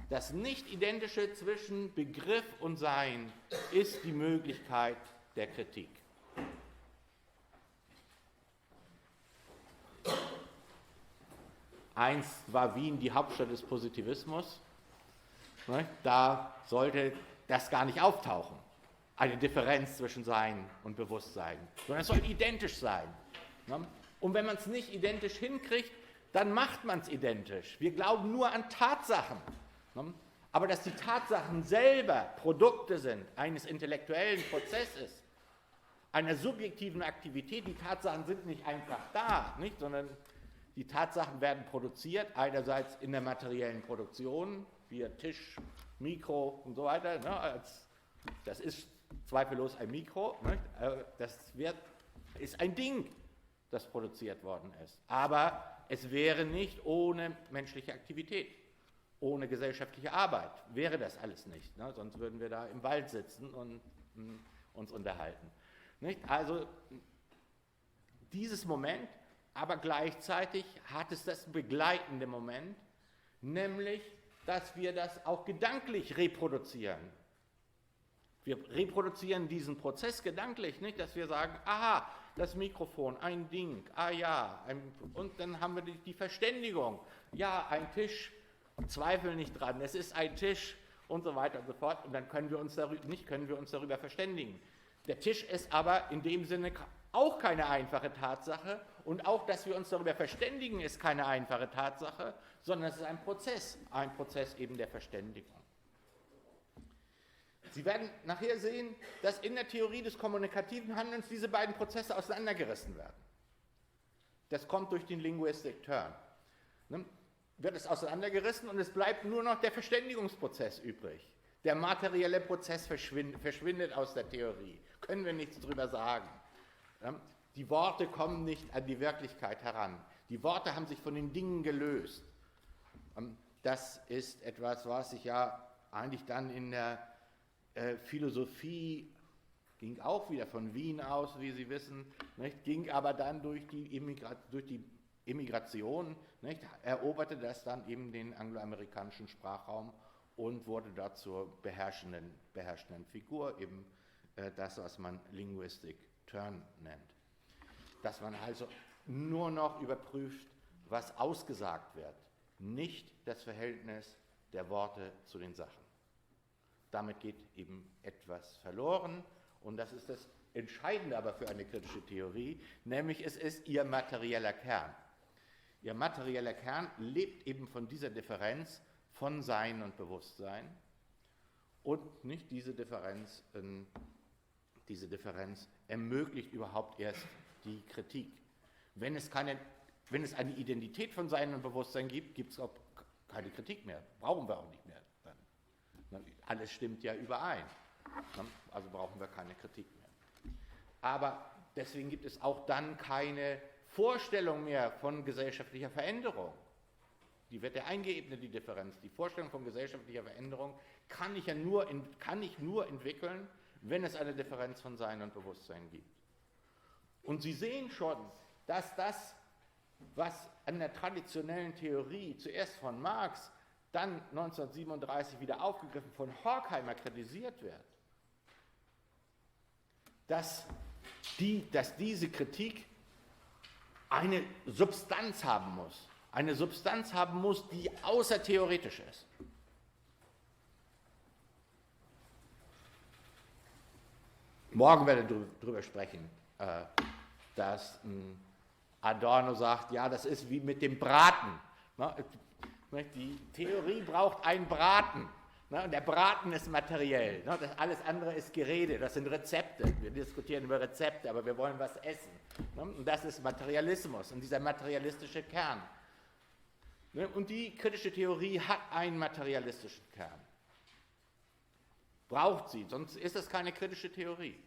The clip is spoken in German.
Das Nicht-Identische zwischen Begriff und Sein ist die Möglichkeit der Kritik. Einst war Wien die Hauptstadt des Positivismus. Da sollte das gar nicht auftauchen, eine Differenz zwischen Sein und Bewusstsein, sondern es soll identisch sein. Und wenn man es nicht identisch hinkriegt, dann macht man es identisch. Wir glauben nur an Tatsachen. Aber dass die Tatsachen selber Produkte sind eines intellektuellen Prozesses, einer subjektiven Aktivität, die Tatsachen sind nicht einfach da, nicht, sondern die Tatsachen werden produziert, einerseits in der materiellen Produktion, wie Tisch, Mikro und so weiter. Das ist zweifellos ein Mikro, das ist ein Ding, das produziert worden ist. Aber es wäre nicht ohne menschliche Aktivität, ohne gesellschaftliche Arbeit, wäre das alles nicht. Sonst würden wir da im Wald sitzen und uns unterhalten. Also dieses Moment, aber gleichzeitig hat es das begleitende Moment, nämlich, dass wir das auch gedanklich reproduzieren. Wir reproduzieren diesen Prozess gedanklich, nicht, dass wir sagen, aha, das Mikrofon, ein Ding, ah ja, und dann haben wir die Verständigung, ja, ein Tisch, Zweifel nicht dran, es ist ein Tisch und so weiter und so fort, und dann können wir uns darüber verständigen. Der Tisch ist aber in dem Sinne auch keine einfache Tatsache, und auch, dass wir uns darüber verständigen, ist keine einfache Tatsache, sondern es ist ein Prozess eben der Verständigung. Sie werden nachher sehen, dass in der Theorie des kommunikativen Handelns diese beiden Prozesse auseinandergerissen werden. Das kommt durch den Linguistic Turn. Wird es auseinandergerissen und es bleibt nur noch der Verständigungsprozess übrig. Der materielle Prozess verschwindet aus der Theorie. Können wir nichts drüber sagen. Die Worte kommen nicht an die Wirklichkeit heran. Die Worte haben sich von den Dingen gelöst. Das ist etwas, was sich ja eigentlich dann in der Philosophie, ging auch wieder von Wien aus, wie Sie wissen, nicht, ging aber dann durch die Immigration, nicht, eroberte das dann eben den angloamerikanischen Sprachraum und wurde dort zur beherrschenden Figur, eben das, was man Linguistic Turn nennt. Dass man also nur noch überprüft, was ausgesagt wird, nicht das Verhältnis der Worte zu den Sachen. Damit geht eben etwas verloren, und das ist das Entscheidende aber für eine kritische Theorie, nämlich es ist ihr materieller Kern. Ihr materieller Kern lebt eben von dieser Differenz von Sein und Bewusstsein, und nicht diese Differenz ermöglicht überhaupt erst die Kritik. Wenn es eine Identität von Sein und Bewusstsein gibt, gibt es auch keine Kritik mehr, brauchen wir auch nicht mehr. Alles stimmt ja überein, also brauchen wir keine Kritik mehr. Aber deswegen gibt es auch dann keine Vorstellung mehr von gesellschaftlicher Veränderung. Die wird ja eingeebnet, die Differenz. Die Vorstellung von gesellschaftlicher Veränderung kann ich nur entwickeln, wenn es eine Differenz von Sein und Bewusstsein gibt. Und Sie sehen schon, dass das, was an der traditionellen Theorie zuerst von Marx, dann 1937 wieder aufgegriffen von Horkheimer kritisiert wird, dass diese Kritik eine Substanz haben muss. Eine Substanz haben muss, die außertheoretisch ist. Morgen werde ich darüber sprechen, dass Adorno sagt, ja, das ist wie mit dem Braten. Die Theorie braucht einen Braten, und der Braten ist materiell, alles andere ist Gerede, das sind Rezepte, wir diskutieren über Rezepte, aber wir wollen was essen, und das ist Materialismus und dieser materialistische Kern. Und die kritische Theorie hat einen materialistischen Kern, braucht sie, sonst ist es keine kritische Theorie.